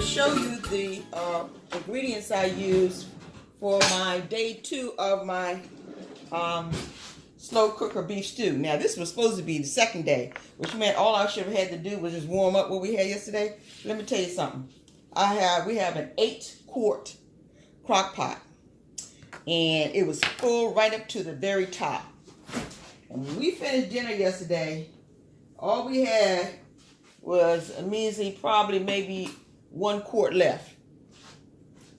show you the ingredients I used for my day 2 of my slow cooker beef stew. Now this was supposed to be the second day, which meant all I should have had to do was just warm up what we had yesterday. Let me tell you something. We have an 8-quart crock pot, and it was full right up to the very top. And when we finished dinner yesterday, all we had was a measly, probably maybe 1 quart left.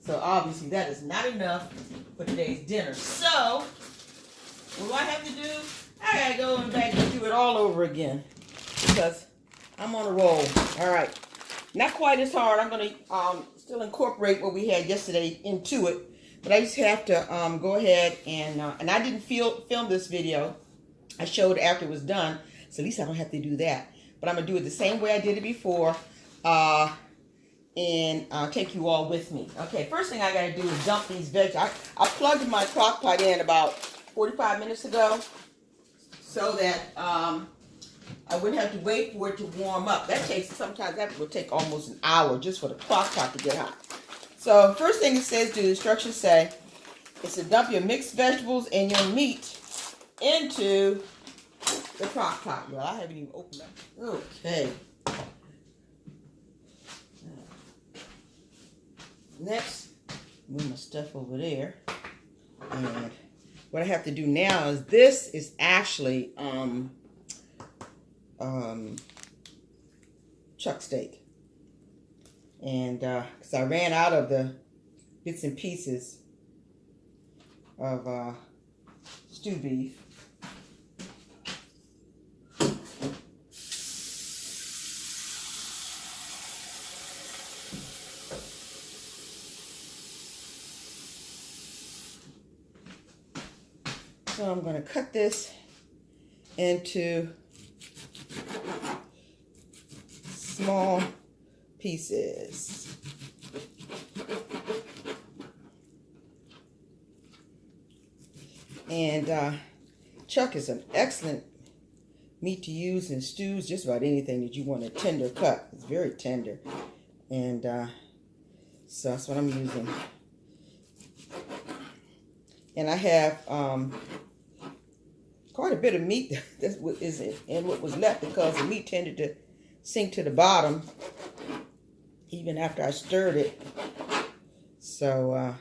So obviously that is not enough for today's dinner. So what do I have to do? I gotta go back and do it all over again because I'm on a roll. All right, not quite as hard. I'm gonna still incorporate what we had yesterday into it, but I just have to go ahead and I didn't film this video. I showed after it was done, so at least I don't have to do that. But I'm gonna do it the same way I did it before, and take you all with me. Okay, first thing I gotta do is dump these veggies. I plugged my crock pot in about 45 minutes ago, so that I wouldn't have to wait for it to warm up. Sometimes that will take almost an hour just for the crock pot to get hot. So first thing it says, the instructions say, is to dump your mixed vegetables and your meat into the crock pot. Well, I haven't even opened up. Okay. Next, move my stuff over there. And what I have to do now is, this is actually chuck steak. And because I ran out of the bits and pieces of stew beef. So I'm going to cut this into small pieces. And chuck is an excellent meat to use in stews, just about anything that you want a tender cut. It's very tender. And so that's what I'm using. And I have quite a bit of meat that is in what was left, because the meat tended to sink to the bottom even after I stirred it. So I'm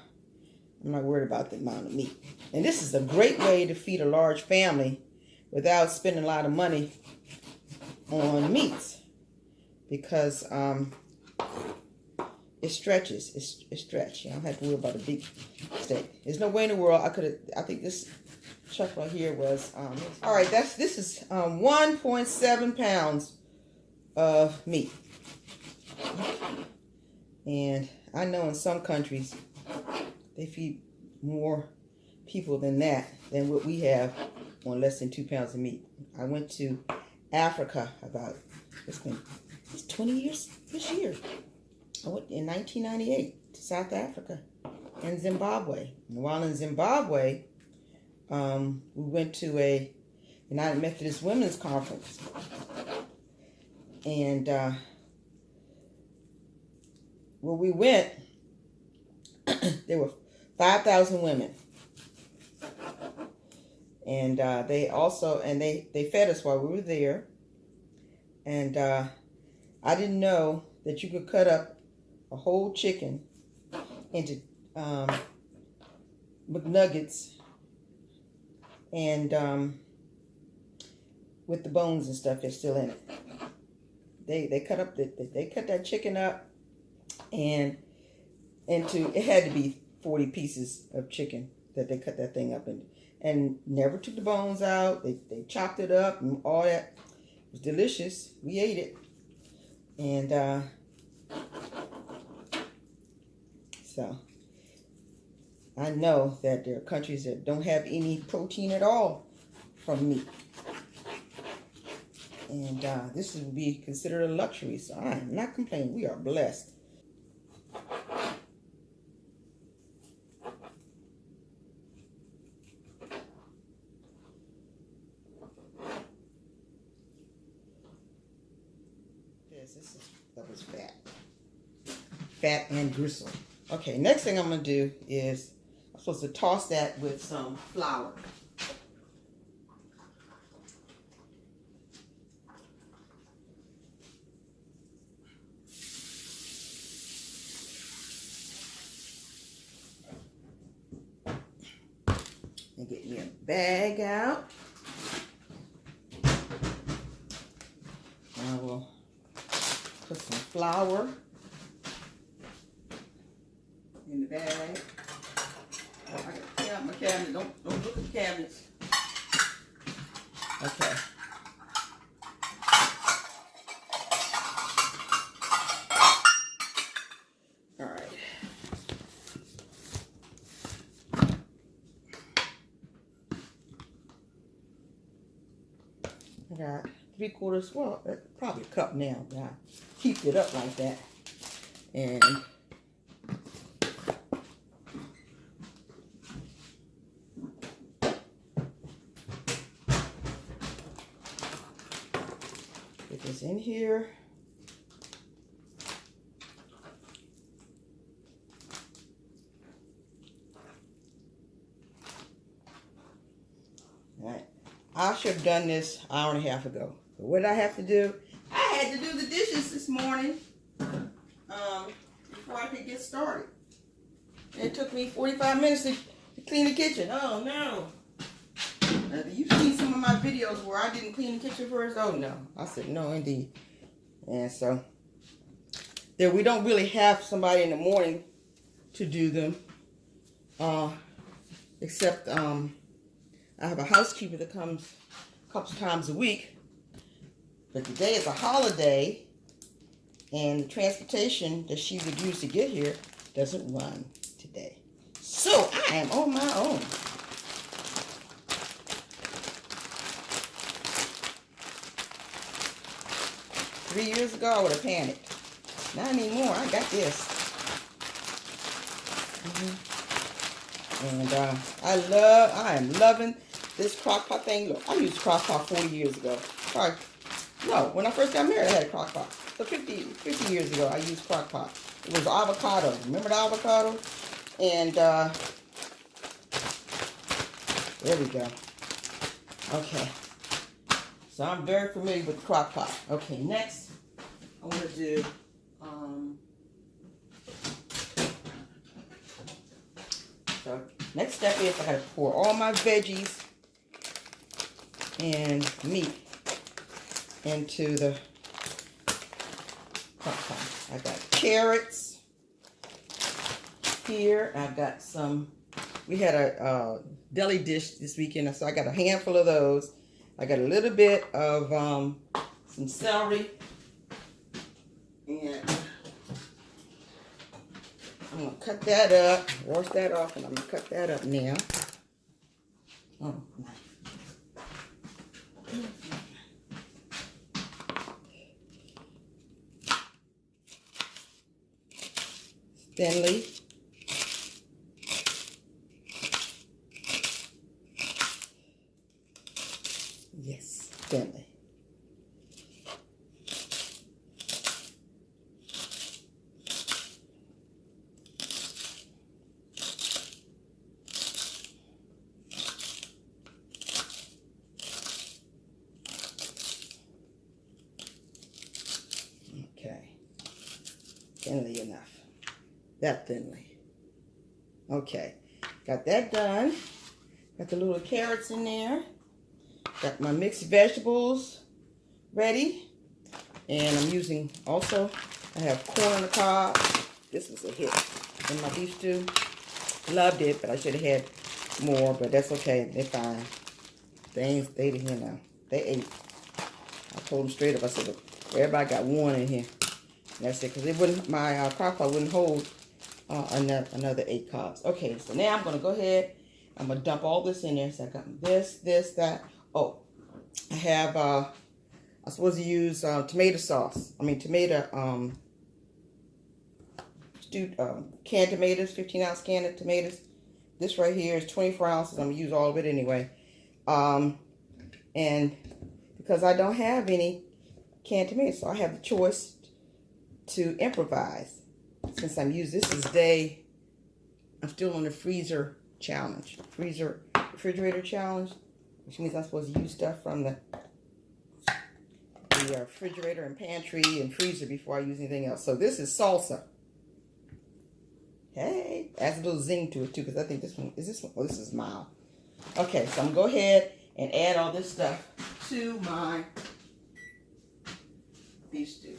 not worried about the amount of meat. And this is a great way to feed a large family without spending a lot of money on meats, because it stretches. It stretches. You don't have to worry about a big steak. There's no way in the world I think this chuck right here was all right. This is 1.7 pounds of meat. And I know in some countries they feed more people than what we have on less than 2 pounds of meat. I went to Africa it's 20 years this year. I went in 1998 to South Africa and Zimbabwe. And while in Zimbabwe, we went to a United Methodist Women's Conference. And where we went, there were 5,000 women. And they fed us while we were there. And I didn't know that you could cut up a whole chicken into McNuggets, and with the bones and stuff that's still in it. They cut that chicken up, and it had to be 40 pieces of chicken that they cut that thing up in, and never took the bones out. They chopped it up and all that. It was delicious. We ate it. And so I know that there are countries that don't have any protein at all from meat. And this would be considered a luxury, so I'm not complaining. We are blessed. This is that was fat. fat and gristle. Okay, next thing I'm going to do is I'm supposed to toss that with some flour. And get me a bag out. I will put some flour in the bag. Oh, I gotta clean out my cabinet. Don't look at the cabinets. Okay. All right. I got 3/4, well, probably a cup now. But I heaped it up like that. And get this in here. All right. I should have done this an hour and a half ago. But what did I have to do? I had to do the dishes this morning before I could get started. And it took me 45 minutes to clean the kitchen. Oh, no. You've seen some of my videos where I didn't clean the kitchen first? Oh, no. I said, no, indeed. And so, there we don't really have somebody in the morning to do them. Except, I have a housekeeper that comes a couple times a week. But today is a holiday, and the transportation that she would use to get here doesn't run today. So I am on my own. Three years ago, I would have panicked. Not anymore. I got this. And I am loving this crock pot thing. Look, I used a crock pot 40 years ago. Sorry. No, when I first got married, I had a crock pot. So 50 years ago, I used crock pot. It was avocado. Remember the avocado? And there we go. Okay. So I'm very familiar with the crock pot. Okay, next, I want to do so next step is I gotta pour all my veggies and meat into the crock pot. I got carrots here. I got some, we had a deli dish this weekend, so I got a handful of those. I got a little bit of some celery. And I'm going to cut that up, wash that off, and I'm going to cut that up now. Oh, nice. Thinly. Yes, thinly. Okay, thinly enough. That thinly. Okay, got that done. Got the little carrots in there. Got my mixed vegetables ready. And I'm using also, I have corn on the cob. This was a hit in my beef stew. Loved it, but I should have had more, but that's okay. They're fine. They didn't, you know, they ate. I told them straight up, I said, look, everybody got one in here. And that's it, because it wouldn't, my crock pot wouldn't hold another 8 cobs. Okay, so now I'm going to go ahead. I'm going to dump all this in there. So I got this, that. Oh, I have, I'm supposed to use tomato sauce. I mean, tomato, canned tomatoes, 15-ounce can of tomatoes. This right here is 24 ounces. I'm going to use all of it anyway. And because I don't have any canned tomatoes, so I have the choice to improvise. since I'm using, I'm still on the freezer challenge. Refrigerator challenge, which means I'm supposed to use stuff from the refrigerator and pantry and freezer before I use anything else. So this is salsa. Hey, adds a little zing to it too, because I think this one, oh, this is mild. Okay, so I'm going to go ahead and add all this stuff to my beef stew.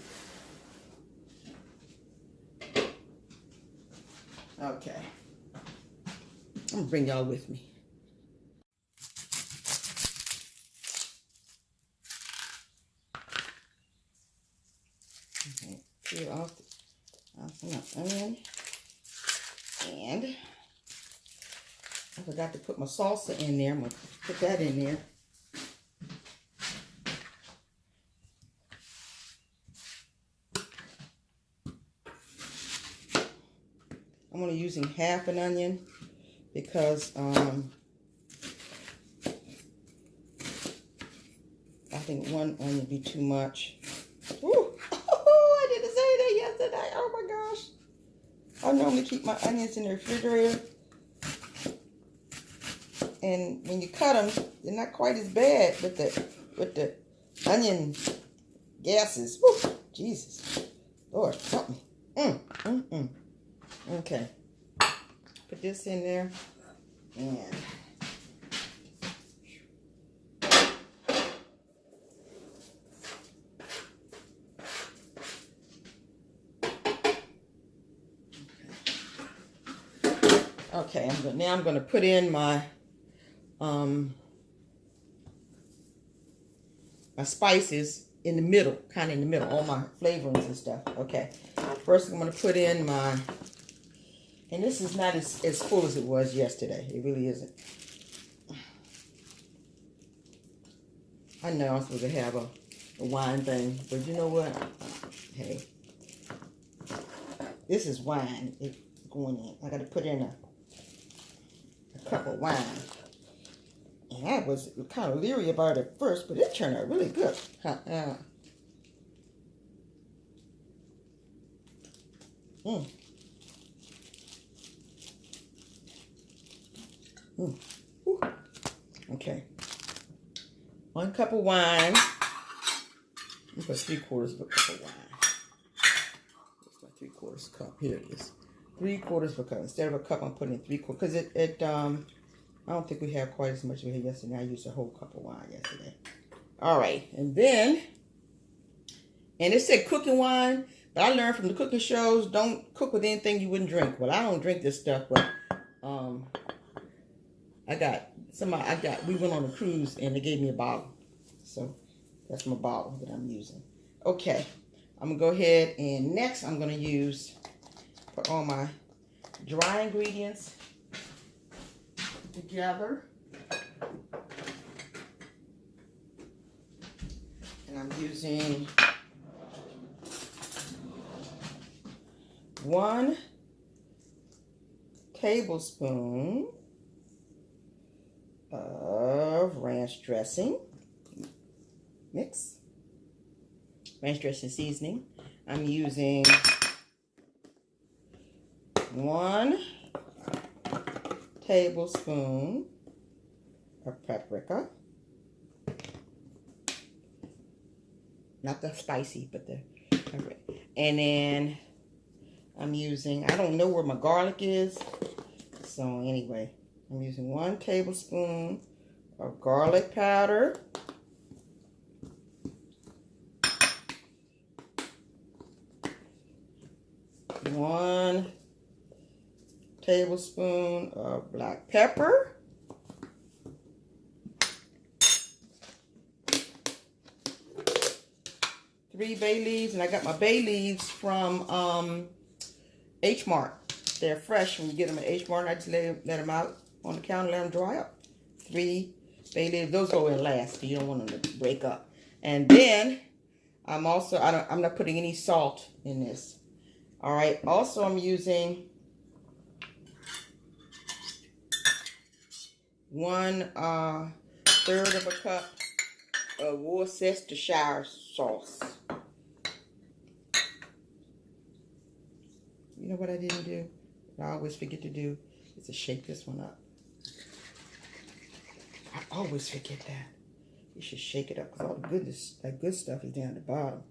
Okay. I'm going to bring y'all with me. Okay, peel off the onion. And I forgot to put my salsa in there. I'm going to put that in there. I'm only using half an onion because I think one onion would be too much. Ooh. I didn't say that yesterday. Oh my gosh. I normally keep my onions in the refrigerator. And when you cut them, they're not quite as bad with the onion gases. Woo, Jesus. Lord, help me. Okay. Put this in there. And okay, now I'm going to put in my my spices in the middle, kind of in the middle, all my flavorings and stuff. Okay, first I'm going to put in my, and this is not as full as it was yesterday. It really isn't. I know I'm supposed to have a wine thing, but you know what? Hey, this is wine. It's going in. I got to put in a cup of wine. And I was kind of leery about it at first, but it turned out really good. Okay. 1 cup of wine. I'm put 3/4 of a cup of wine. That's my 3/4 cup. Here it is. 3/4 of a cup. Instead of a cup, I'm putting in 3/4 because I don't think we have quite as much as we had yesterday. I used a whole cup of wine yesterday. All right, and then, and it said cooking wine, but I learned from the cooking shows, don't cook with anything you wouldn't drink. Well, I don't drink this stuff, but we went on a cruise and they gave me a bottle, so that's my bottle that I'm using. Okay, I'm gonna go ahead and next I'm gonna put all my dry ingredients together, and I'm using 1 tablespoon of ranch dressing ranch dressing seasoning. I'm using 1 tablespoon of paprika. Not the spicy, but the paprika. And then I'm using, I don't know where my garlic is. So anyway, I'm using 1 tablespoon of garlic powder. 1 tablespoon of black pepper. 3 bay leaves, and I got my bay leaves from H Mart. They're fresh when you get them at H Mart. I just let them out on the counter, let them dry up. 3 bay leaves. Those go in last. You don't want them to break up. And then I'm not putting any salt in this. All right. Also, I'm using 1/3 of a cup of Worcestershire sauce. You know what I didn't do? What I always forget to do is to shake this one up. I always forget that. You should shake it up because all the goodness, that good stuff is down at the bottom.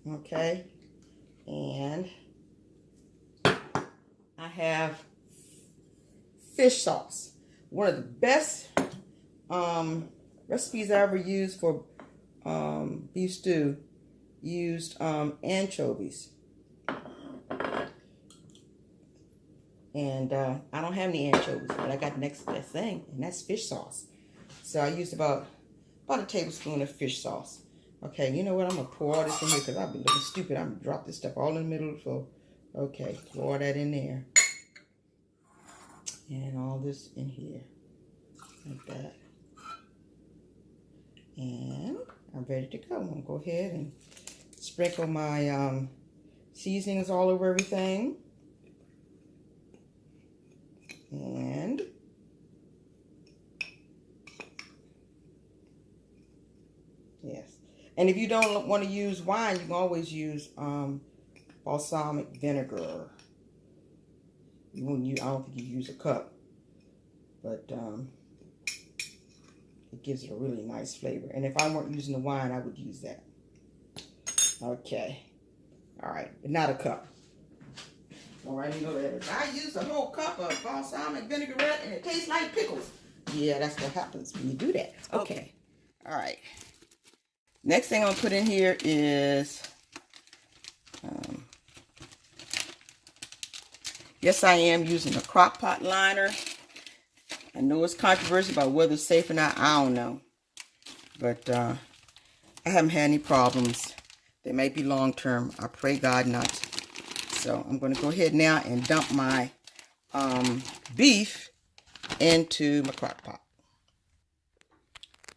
Okay. And I have fish sauce. One of the best recipes I ever used for beef stew used anchovies. And I don't have any anchovies, but I got the next best thing, and that's fish sauce. So I used about a tablespoon of fish sauce. Okay, you know what? I'm going to pour all this in here because I've been looking stupid. I'm going to drop this stuff all in the middle of the floor. Okay, pour that in there. And all this in here. Like that. And I'm ready to go. I'm going to go ahead and sprinkle my seasonings all over everything. And yes. And if you don't want to use wine, you can always use balsamic vinegar. You won't use, I don't think you use a cup, but it gives it a really nice flavor. And if I weren't using the wine, I would use that. Okay. All right, but not a cup. All right, you know that. I used a whole cup of balsamic vinaigrette, and it tastes like pickles. Yeah, that's what happens when you do that. Okay. All right. Next thing I'm going to put in here is, yes, I am using a crock pot liner. I know it's controversial about whether it's safe or not. I don't know. But I haven't had any problems. They may be long-term. I pray God not to. So I'm going to go ahead now and dump my beef into my crock pot.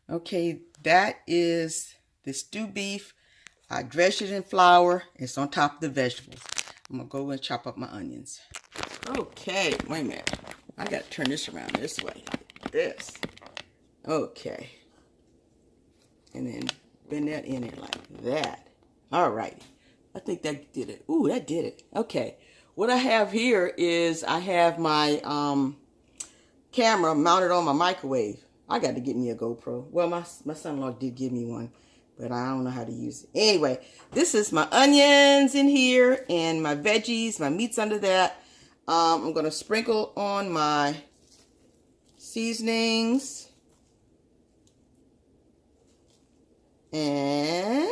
Okay, that is the stew beef. I dredged it in flour. It's on top of the vegetables. I'm going to go and chop up my onions. Okay, wait a minute. I got to turn this around this way. Like this. Okay. And then bend that in there like that. All right. I think that did it. Ooh, that did it. Okay. What I have here is I have my camera mounted on my microwave. I got to get me a GoPro. Well, my son-in-law did give me one, but I don't know how to use it. Anyway, this is my onions in here and my veggies, my meats under that. I'm going to sprinkle on my seasonings. And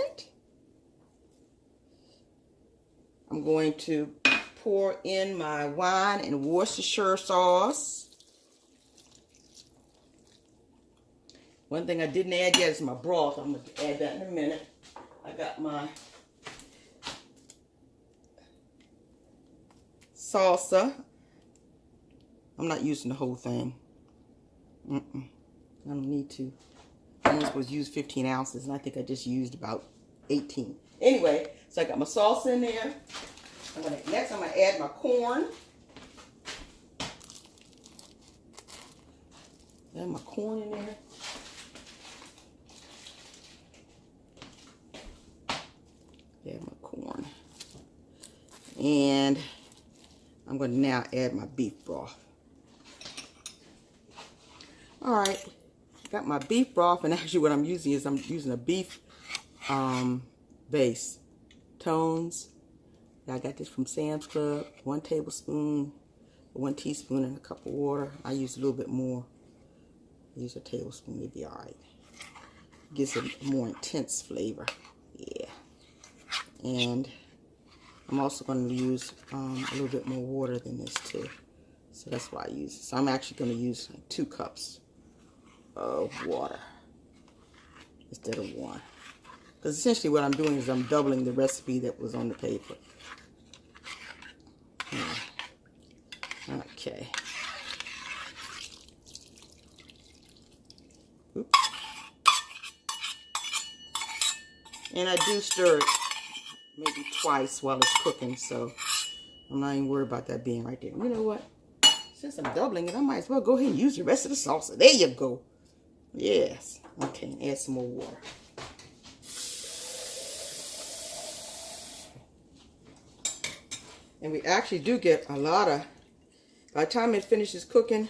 I'm going to pour in my wine and Worcestershire sauce. One thing I didn't add yet is my broth. I'm going to add that in a minute. I got my salsa. I'm not using the whole thing. I don't need to. I'm only supposed to use 15 ounces, and I think I just used about 18. Anyway, so I got my salsa in there. Next, I'm going to add my corn. Add my corn in there. Add my corn. And I'm going to now add my beef broth. All right. Got my beef broth, and actually what I'm using is I'm using a beef base. Tones. I got this from Sam's Club. 1 tablespoon, 1 teaspoon, and a cup of water. I use a little bit more. Use a tablespoon, it'd be all right. Gives a more intense flavor. Yeah. And I'm also going to use a little bit more water than this too. So that's why I use it. So I'm actually going to use like 2 cups of water instead of 1. Because essentially what I'm doing is I'm doubling the recipe that was on the paper. Okay. Oops. And I do stir it maybe twice while it's cooking, so I'm not even worried about that being right there. You know what? Since I'm doubling it, I might as well go ahead and use the rest of the salsa. There you go. Yes. Okay, add some more water. And we actually do get a lot of, by the time it finishes cooking,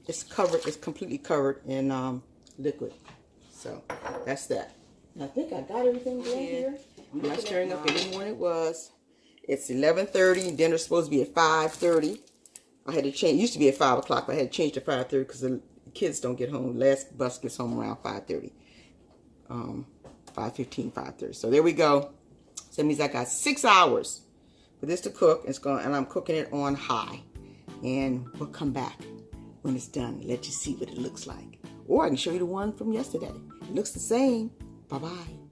it's completely covered in liquid. So that's that. And I think I got everything down here. I'm not stirring up any more than it was. It's 11:30. Dinner's supposed to be at 5:30. I had to change. It used to be at 5 o'clock, but I had to change to 5:30 because the kids don't get home. Last bus gets home around 5:30. 5:15, 5:30. So there we go. So that means I got 6 hours for this to cook. And I'm cooking it on high. And we'll come back when it's done. Let you see what it looks like. Or I can show you the one from yesterday. It looks the same. Bye-bye.